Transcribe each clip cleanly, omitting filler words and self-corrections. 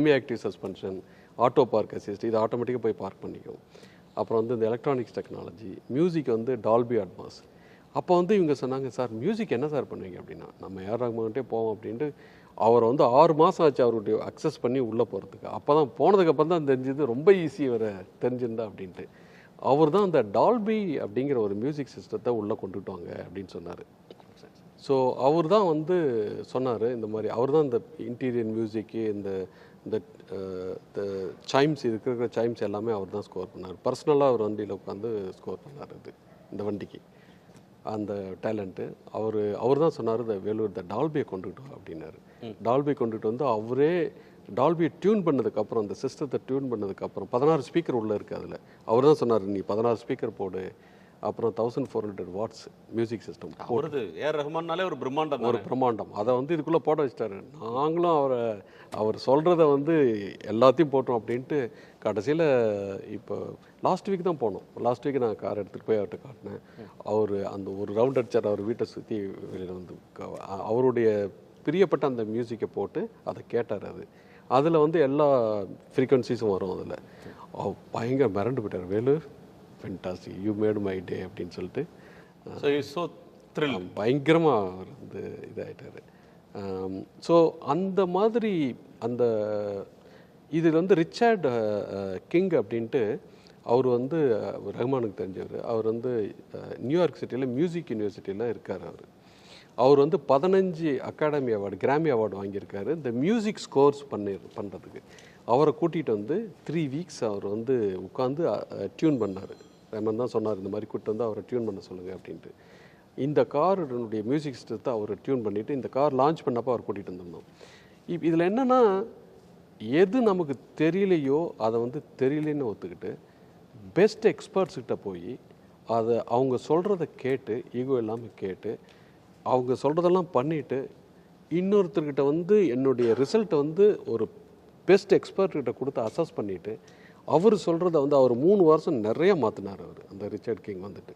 Semi active suspension, auto park assist, இது ஆட்டோமேட்டிக்காக போய் பார்க் பண்ணிக்கும். அப்புறம் வந்து இந்த எலக்ட்ரானிக்ஸ் டெக்னாலஜி, மியூசிக் வந்து டால்பி அட்மாஸ். அப்போ வந்து இவங்க சொன்னாங்க, சார் மியூசிக் என்ன சார் பண்ணுவீங்க அப்படின்னா, நம்ம ஏஆர் ரஹ்மான்கிட்டே போவோம் அப்படின்ட்டு அவர் வந்து 6 மாதம் ஆச்சு அவருடைய அக்சஸ் பண்ணி உள்ளே போகிறதுக்கு. அப்போ தான் போனதுக்கப்புறம் தான் தெரிஞ்சது ரொம்ப ஈஸி இவரை தெரிஞ்சிருந்தா அப்படின்ட்டு. அவர் தான் அந்த டால்பி அப்படிங்கிற ஒரு மியூசிக் சிஸ்டத்தை உள்ளே கொண்டுட்டு வாங்க அப்படின்னு சொன்னார். ஸோ அவர் தான் வந்து சொன்னார் இந்த மாதிரி. அவர் தான் இந்த இன்டீரியர் மியூசிக்கு, இந்த இந்த சைம்ஸ், இருக்கிற சைம்ஸ் எல்லாமே அவர் தான் ஸ்கோர் பண்ணார். பர்சனலாக அவர் வண்டியில் உட்காந்து ஸ்கோர் பண்ணார் இது இந்த வண்டிக்கு. அந்த டேலண்ட்டு அவர் தான் சொன்னார், இந்த வேலூர் இந்த டால்பியை கொண்டுட்டு வா அப்படின்னாரு. டால்பியை கொண்டுட்டு வந்து அவரே டால்பியை டியூன் பண்ணதுக்கப்புறம், அந்த சிஸ்டத்தை டியூன் பண்ணதுக்கப்புறம் 16 ஸ்பீக்கர் உள்ளே இருக்குது. அதில் அவர் தான் சொன்னார், நீ 16 ஸ்பீக்கர் போடு, அப்புறம் 1400 வாட்ஸ் மியூசிக் சிஸ்டம். ஏஆர் ரஹ்மான்னாலே ஒரு பிரம்மாண்டம் அதை வந்து இதுக்குள்ளே போட வச்சிட்டாரு. நாங்களும் அவர் சொல்கிறத வந்து எல்லாத்தையும் போட்டோம் அப்படின்ட்டு கடைசியில் இப்போ லாஸ்ட் வீக் தான் போனோம். லாஸ்ட் வீக் நான் கார் எடுத்துகிட்டு போய் அவர்கிட்ட காட்டினேன். அவர் அந்த ஒரு ரவுண்ட் அடிச்சார். அவர் வீட்டை சுற்றி வெளியில் வந்து அவருடைய பிரியப்பட்ட அந்த மியூசிக்கை போட்டு அதை கேட்டார். அதில் வந்து எல்லா ஃப்ரீக்வன்சிஸும் வரும். அதில் பயங்கர மிரண்டு போயிட்டார். Vellore fantastic, you made my day அப்படின்னு சொல்லிட்டு பயங்கரமாக அவர் வந்து இதாகிட்டார். ஸோ அந்த மாதிரி அந்த இதில் வந்து ரிச்சர்ட் கிங் அப்படின்ட்டு அவர் வந்து ரஹ்மானுக்கு தெரிஞ்சவர். அவர் வந்து நியூயார்க் சிட்டியில் மியூசிக் யூனிவர்சிட்டியில் இருக்கார். அவர் வந்து 15 அகாடமி அவார்டு, கிராமி அவார்டு வாங்கியிருக்காரு இந்த மியூசிக் ஸ்கோர்ஸ் பண்ணுறதுக்கு. அவரை கூட்டிகிட்டு வந்து 3 வீக்ஸ் அவர் வந்து உட்காந்து டியூன் பண்ணார். ரஹ்மான் தான் சொன்னார், இந்த மாதிரி கூப்பிட்டு வந்து அவரை டியூன் பண்ண சொல்லுங்கள் அப்படின்ட்டு. இந்த காருடைய மியூசிக் சிஸ்டத்தை அவர் டியூன் பண்ணிவிட்டு இந்த கார் லான்ச் பண்ணப்போ அவர் கூட்டிகிட்டு வந்துருந்தோம். இதில் என்னென்னா, எது நமக்கு தெரியலையோ அதை வந்து தெரியலன்னு ஒத்துக்கிட்டு பெஸ்ட் எக்ஸ்பர்ட்ஸ்கிட்ட போய் அதை அவங்க சொல்கிறத கேட்டு, ஈகோ இல்லாமல் கேட்டு, அவங்க சொல்கிறதெல்லாம் பண்ணிவிட்டு, இன்னொருத்தர்கிட்ட வந்து என்னுடைய ரிசல்ட்டை வந்து ஒரு பெஸ்ட் எக்ஸ்பர்ட்கிட்ட கொடுத்து அசஸ் பண்ணிவிட்டு, அவர் சொல்கிறத வந்து அவர் 3 வருஷம் நிறைய மாற்றினார். அந்த ரிச்சர்ட் கிங் வந்துட்டு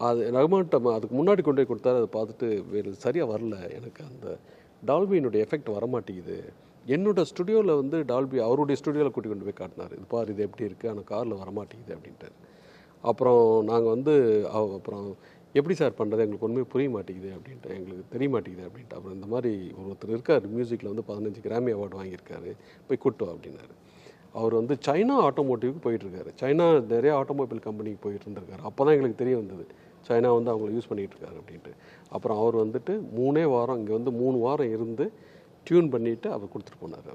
அது ரஹ்மான்கிட்ட அதுக்கு முன்னாடி கொண்டு போய் கொடுத்தாரு. அதை பார்த்துட்டு வேறு சரியாக வரல, எனக்கு அந்த டால்பியினுடைய எஃபெக்ட் வரமாட்டேங்குது. என்னோட ஸ்டுடியோவில் வந்து டால்பி அவருடைய ஸ்டுடியோவில் கூட்டி கொண்டு போய் காட்டினார். இது பாரு, இது எப்படி இருக்குது, ஆனால் காரில் வரமாட்டேங்குது அப்படின்ட்டு. அப்புறம் நாங்கள் வந்து அப்புறம் எப்படி சார் பண்ணுறது, எங்களுக்கு ஒன்றுமே புரிய மாட்டேங்குது அப்படின்ட்டு, எங்களுக்கு தெரிய மாட்டேங்குது அப்படின்ட்டு. அப்புறம் இந்த மாதிரி ஒருத்தர் இருக்கார் மியூசிக்கில் வந்து 15 கிராமி அவார்டு வாங்கியிருக்காரு, போய் கூட்டு அப்படின்னாரு. அவர் வந்து சைனா ஆட்டோமோட்டிவ்க்கு போயிட்டுருக்காரு. சைனா நிறைய ஆட்டோமொபைல் கம்பெனிக்கு போயிட்டு இருந்திருக்காரு. அப்போ தான் எங்களுக்கு தெரிய வந்தது சைனா வந்து அவங்கள யூஸ் பண்ணிகிட்டு இருக்காரு அப்படின்ட்டு. அப்புறம் அவர் வந்துட்டு 3 வாரம் இங்கே வந்து 3 வாரம் இருந்து டியூன் பண்ணிவிட்டு அவர் கொடுத்துட்டு போனார்.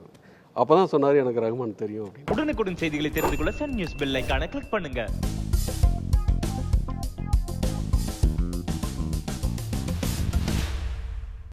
அப்போ தான் சொன்னார், எனக்கு ரஹ்மான் தெரியும் அப்படின்னு. உடனுக்குடன் செய்திகளை தெரிந்து கொள்ள சன் நியூஸ் பெல் ஐகானை கிளிக் பண்ணுங்கள்.